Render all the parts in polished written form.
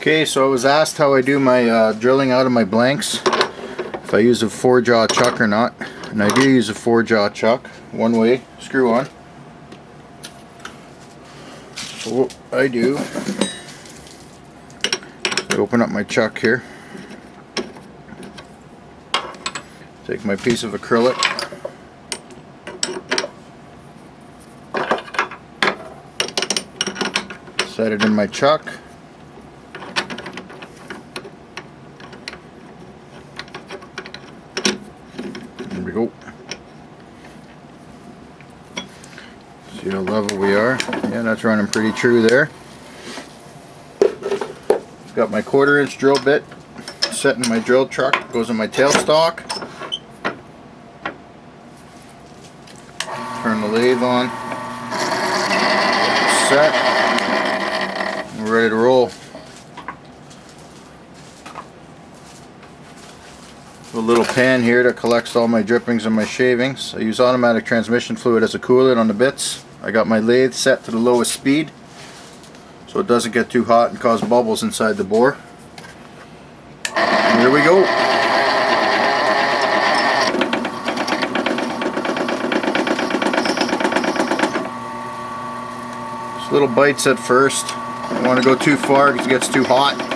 Okay, so I was asked how I do my drilling out of my blanks, if I use a 4-jaw chuck or not, and I do use a 4-jaw chuck, one way, screw on. So what I do, I open up my chuck here, take my piece of acrylic, set it in my chuck. There we go. See how level we are. Yeah, that's running pretty true there. Got my 1/4-inch drill bit set in my drill truck. Goes in my tailstock. Turn the lathe on. Set. We're ready to roll. A little pan here that collects all my drippings and my shavings. I use automatic transmission fluid as a coolant on the bits. I got my lathe set to the lowest speed so it doesn't get too hot and cause bubbles inside the bore. And here we go. Just little bites at first. Don't want to go too far because it gets too hot.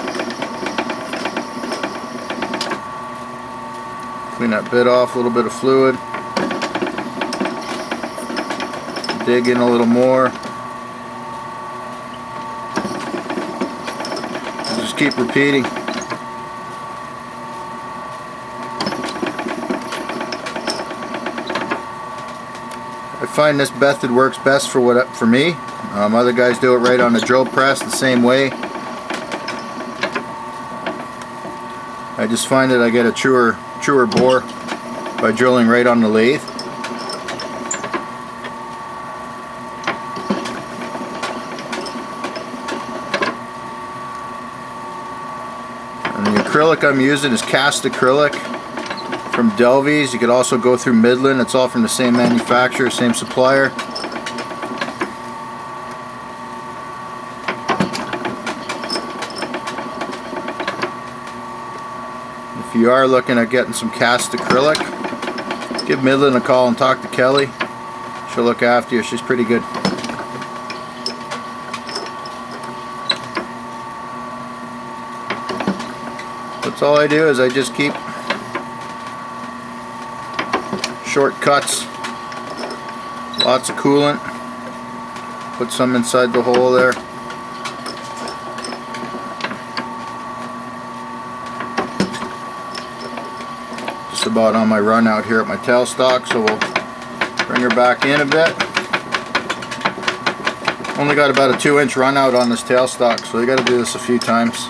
Clean that bit off, a little bit of fluid. Dig in a little more. Just keep repeating. I find this method works best for me. Other guys do it right on the drill press the same way. I just find that I get a truer bore by drilling right on the lathe. And the acrylic I'm using is cast acrylic from Delvies. You could also go through Midland. It's all from the same manufacturer, same supplier. If you are looking at getting some cast acrylic, give Midland a call and talk to Kelly. She'll look after you. She's pretty good. That's all I do is I just keep shortcuts. Lots of coolant. Put some inside the hole there. About on my run out here at my tailstock, so we'll bring her back in a bit. Only got about a 2-inch run out on this tailstock, so you got to do this a few times.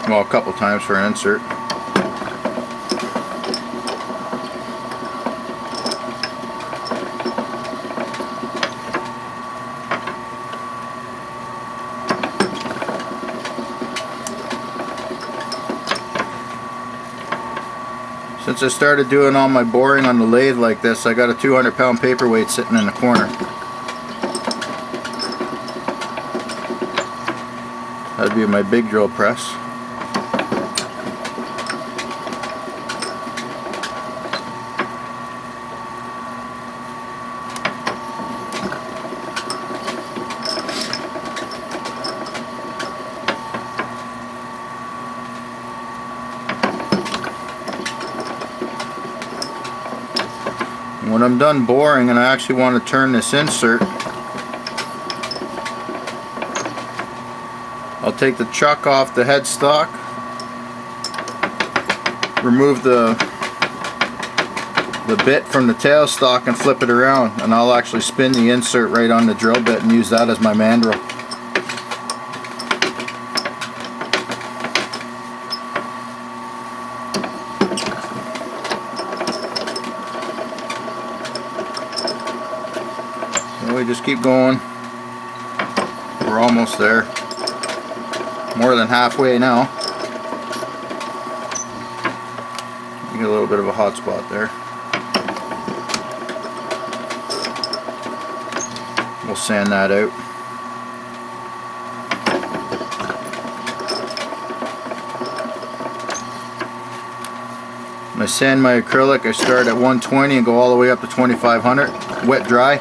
Well, a couple times for an insert. Since I started doing all my boring on the lathe like this, I got a 200-pound paperweight sitting in the corner. That'd be my big drill press. When I'm done boring and I actually want to turn this insert, I'll take the chuck off the headstock, remove the bit from the tailstock and flip it around, and I'll actually spin the insert right on the drill bit and use that as my mandrel. We just keep going. We're almost there. More than halfway now. You get a little bit of a hot spot there. We'll sand that out. I sand my acrylic, I start at 120 and go all the way up to 2500, wet dry.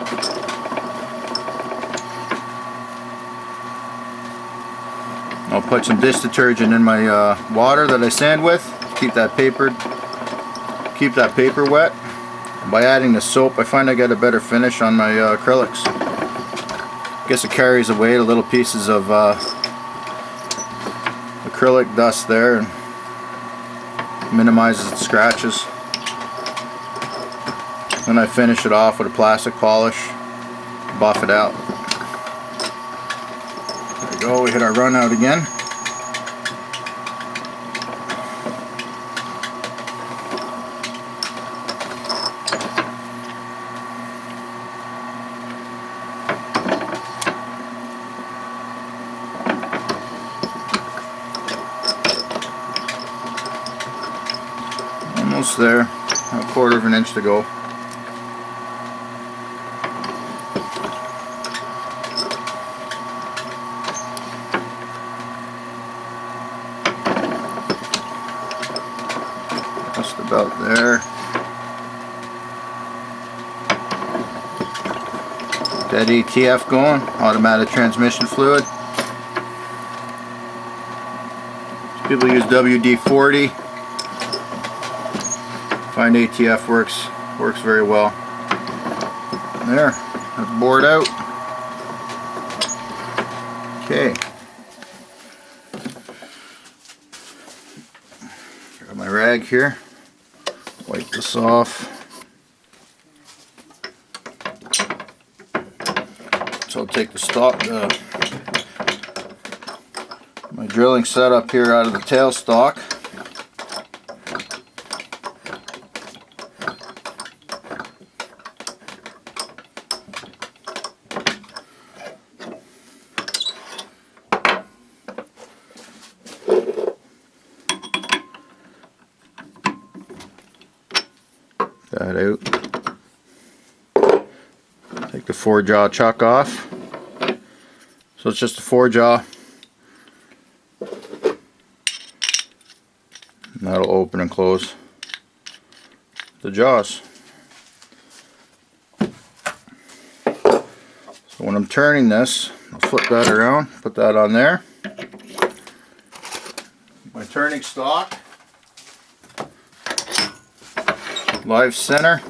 I'll put some dish detergent in my water that I sand with, keep that paper wet. By adding the soap, I find I get a better finish on my acrylics. I guess it carries away the little pieces of acrylic dust there and minimizes the scratches. Then I finish it off with a plastic polish, buff it out. There we go, we hit our run out again. Almost there, a quarter of an inch to go. Just about there. That ATF going, automatic transmission fluid. People use WD-40. Find ATF works very well. There, that's bored out. Okay. Grab my rag here. Wipe this off. So I'll take the stock, my drilling setup here out of the tailstock. That out. Take the 4-jaw chuck off. So it's just a 4-jaw. And that'll open and close the jaws. So when I'm turning this, I'll flip that around, put that on there. My turning stock. Live center.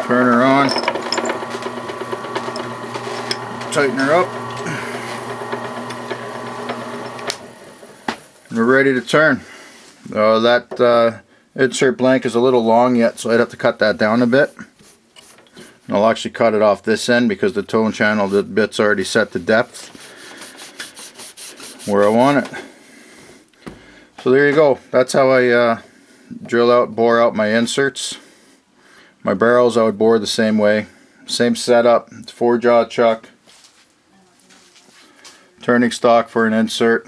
Turn her on. Tighten her up. And we're ready to turn. That insert blank is a little long yet, so I'd have to cut that down a bit. And I'll actually cut it off this end because the tone channel, the bit's already set to depth where I want it. So there you go. That's how I bore out my inserts. My barrels I would bore the same way. Same setup. It's 4-jaw chuck. Turning stock for an insert.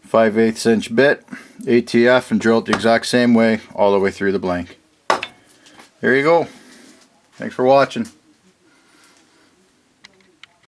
5/8 inch bit. ATF, and drill it the exact same way all the way through the blank. There you go. Thanks for watching.